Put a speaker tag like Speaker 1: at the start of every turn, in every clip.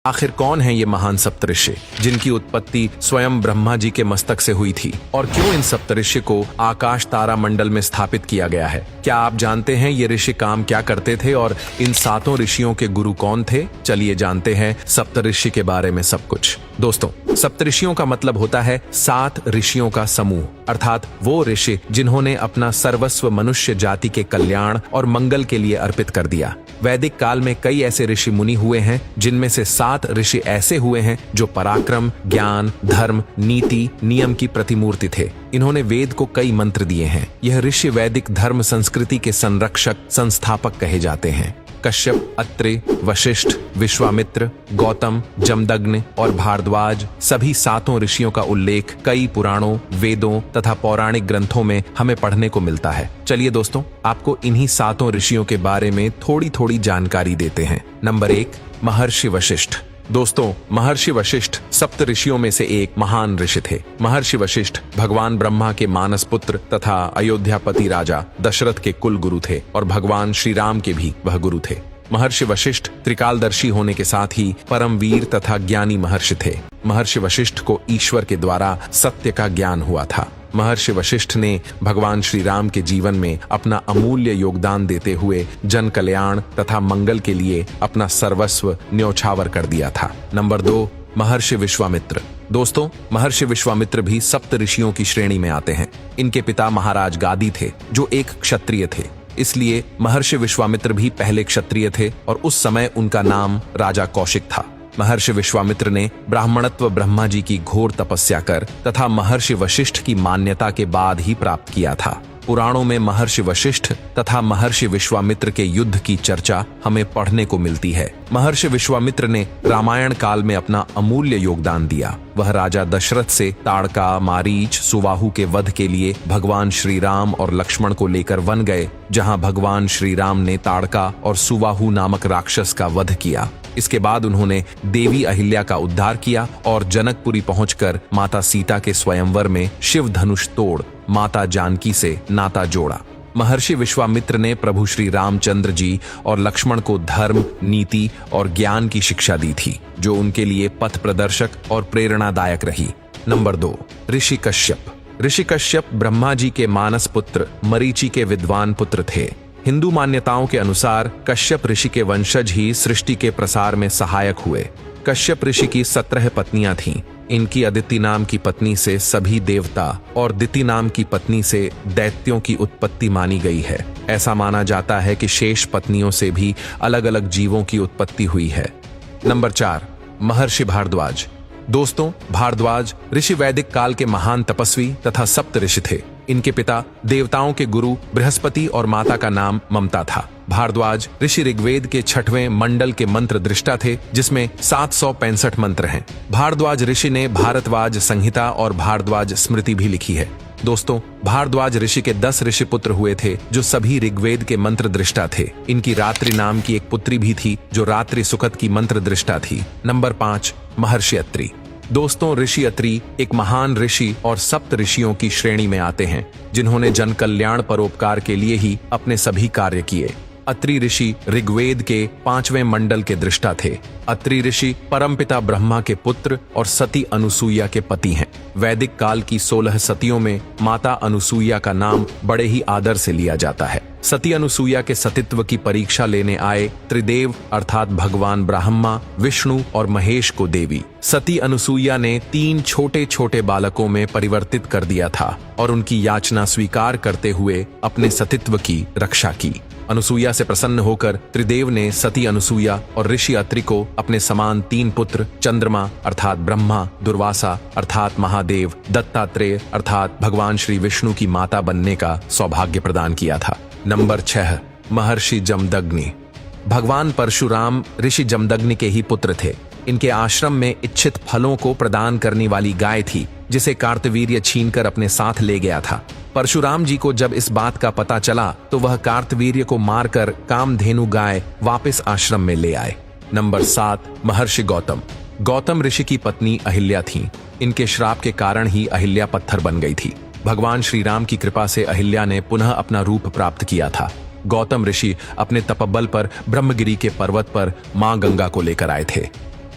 Speaker 1: आखिर कौन है ये महान सप्तऋषि जिनकी उत्पत्ति स्वयं ब्रह्मा जी के मस्तक से हुई थी, और क्यों इन सप्तऋषि को आकाश तारा मंडल में स्थापित किया गया है? क्या आप जानते हैं ये ऋषि काम क्या करते थे और इन सातों ऋषियों के गुरु कौन थे? चलिए जानते हैं सप्तऋषि के बारे में सब कुछ। दोस्तों, सप्तऋषियों का मतलब होता है 7 ऋषियों का समूह, अर्थात वो ऋषि जिन्होंने अपना सर्वस्व मनुष्य जाति के कल्याण और मंगल के लिए अर्पित कर दिया। वैदिक काल में कई ऐसे ऋषि मुनि हुए हैं, जिनमें से 7 ऋषि ऐसे हुए हैं जो पराक्रम, ज्ञान, धर्म, नीति, नियम की प्रतिमूर्ति थे। इन्होंने वेद को कई मंत्र दिए हैं। यह ऋषि वैदिक धर्म संस्कृति के संरक्षक, संस्थापक कहे जाते हैं। कश्यप, अत्रि, वशिष्ठ, विश्वामित्र, गौतम, जमदग्नि और भारद्वाज, सभी 7 ऋषियों का उल्लेख कई पुराणों, वेदों तथा पौराणिक ग्रंथों में हमें पढ़ने को मिलता है। चलिए दोस्तों, आपको इन्हीं 7 ऋषियों के बारे में थोड़ी थोड़ी जानकारी देते हैं। नंबर 1, महर्षि वशिष्ठ। दोस्तों, महर्षि वशिष्ठ सप्त ऋषियों में से एक महान ऋषि थे। महर्षि वशिष्ठ भगवान ब्रह्मा के मानस पुत्र तथा अयोध्यापति राजा दशरथ के कुल गुरु थे और भगवान श्री राम के भी वह गुरु थे। महर्षि वशिष्ठ त्रिकालदर्शी होने के साथ ही परमवीर तथा ज्ञानी महर्षि थे। महर्षि वशिष्ठ को ईश्वर के द्वारा सत्य का ज्ञान हुआ था। महर्षि वशिष्ठ ने भगवान श्री राम के जीवन में अपना अमूल्य योगदान देते हुए जन कल्याण तथा मंगल के लिए अपना सर्वस्व न्यौछावर कर दिया था। नंबर 2, महर्षि विश्वामित्र। दोस्तों, महर्षि विश्वामित्र भी सप्त ऋषियों की श्रेणी में आते हैं। इनके पिता महाराज गादी थे, जो एक क्षत्रिय थे, इसलिए महर्षि विश्वामित्र भी पहले क्षत्रिय थे और उस समय उनका नाम राजा कौशिक था। महर्षि विश्वामित्र ने ब्राह्मणत्व ब्रह्मा जी की घोर तपस्या कर तथा महर्षि वशिष्ठ की मान्यता के बाद ही प्राप्त किया था। पुराणों में महर्षि वशिष्ठ तथा महर्षि विश्वामित्र के युद्ध की चर्चा हमें पढ़ने को मिलती है। महर्षि विश्वामित्र ने रामायण काल में अपना अमूल्य योगदान दिया। वह राजा दशरथ से ताड़का, मारीच, सुबाहु के वध के लिए भगवान श्री राम और लक्ष्मण को लेकर वन गए, जहां भगवान श्री राम ने ताड़का और सुबाहु नामक राक्षस का वध किया। इसके बाद उन्होंने देवी अहिल्या का उद्धार किया और जनकपुरी पहुंचकर माता सीता के स्वयंवर में शिव धनुष तोड़ माता जानकी से नाता जोड़ा। महर्षि विश्वामित्र ने प्रभु श्री रामचंद्र जी और लक्ष्मण को धर्म, नीति और ज्ञान की शिक्षा दी थी, जो उनके लिए पथ प्रदर्शक और प्रेरणादायक रही। नंबर 2, ऋषि कश्यप। ऋषि कश्यप ब्रह्मा जी के मानस पुत्र मरीचि के विद्वान पुत्र थे। हिंदू मान्यताओं के अनुसार कश्यप ऋषि के वंशज ही सृष्टि के प्रसार में सहायक हुए। कश्यप ऋषि की 17 पत्नियां थीं। इनकी अदिति नाम की पत्नी से सभी देवता और दिति नाम की पत्नी से दैत्यों की उत्पत्ति मानी गई है। ऐसा माना जाता है कि शेष पत्नियों से भी अलग अलग जीवों की उत्पत्ति हुई है। नंबर 4, महर्षि भारद्वाज। दोस्तों, भारद्वाज ऋषि वैदिक काल के महान तपस्वी तथा सप्त ऋषि थे। इनके पिता देवताओं के गुरु बृहस्पति और माता का नाम ममता था। भारद्वाज ऋषि ऋग्वेद के 6वें मंडल के मंत्र दृष्टा थे, जिसमें 765 मंत्र हैं। भारद्वाज ऋषि ने भारद्वाज संहिता और भारद्वाज स्मृति भी लिखी है। दोस्तों, भारद्वाज ऋषि के 10 ऋषि पुत्र हुए थे, जो सभी ऋग्वेद के मंत्र दृष्टा थे। इनकी रात्रि नाम की एक पुत्री भी थी, जो रात्रि सुखद की मंत्र दृष्टा थी। नंबर 5, महर्षि अत्रि। दोस्तों, ऋषि अत्रि एक महान ऋषि और सप्त ऋषियों की श्रेणी में आते हैं, जिन्होंने जन कल्याण परोपकार के लिए ही अपने सभी कार्य किए। अत्रि ऋषि ऋग्वेद के 5वें मंडल के दृष्टा थे। अत्रि ऋषि परमपिता ब्रह्मा के पुत्र और सती अनुसूया के पति हैं। वैदिक काल की 16 सतियों में माता अनुसूया का नाम बड़े ही आदर से लिया जाता है। सती अनुसूया के सतीत्व की परीक्षा लेने आए त्रिदेव अर्थात भगवान ब्रह्मा, विष्णु और महेश को देवी सती अनुसूया ने 3 छोटे छोटे बालकों में परिवर्तित कर दिया था और उनकी याचना स्वीकार करते हुए अपने सतीत्व की रक्षा की। अनुसूया से प्रसन्न होकर त्रिदेव ने सती अनुसूया और ऋषि अत्रि को अपने समान 3 पुत्र चंद्रमा अर्थात ब्रह्मा, दुर्वासा अर्थात महादेव, दत्तात्रेय अर्थात भगवान श्री विष्णु की माता बनने का सौभाग्य प्रदान किया था। नंबर 6, महर्षि जमदग्नि। भगवान परशुराम ऋषि जमदग्नि के ही पुत्र थे। इनके आश्रम में इच्छित फलों को प्रदान करने वाली गाय थी, जिसे कार्तवीर्य छीनकर अपने साथ ले गया था। परशुराम जी को जब इस बात का पता चला तो वह कार्तवीर्य को मारकर कामधेनु गाय वापस आश्रम में ले आए। नंबर 7, महर्षि गौतम। गौतम ऋषि की पत्नी अहिल्या थीं। इनके श्राप के कारण ही अहिल्या पत्थर बन गई थी। भगवान श्री राम की कृपा से अहिल्या ने पुनः अपना रूप प्राप्त किया था। गौतम ऋषि अपने तपबल पर ब्रह्मगिरी के पर्वत पर मां गंगा को लेकर आए थे।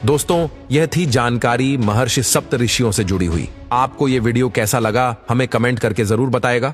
Speaker 1: दोस्तों, यह थी जानकारी महर्षि सप्त ऋषियों से जुड़ी हुई। आपको ये वीडियो कैसा लगा हमें कमेंट करके जरूर बताएगा।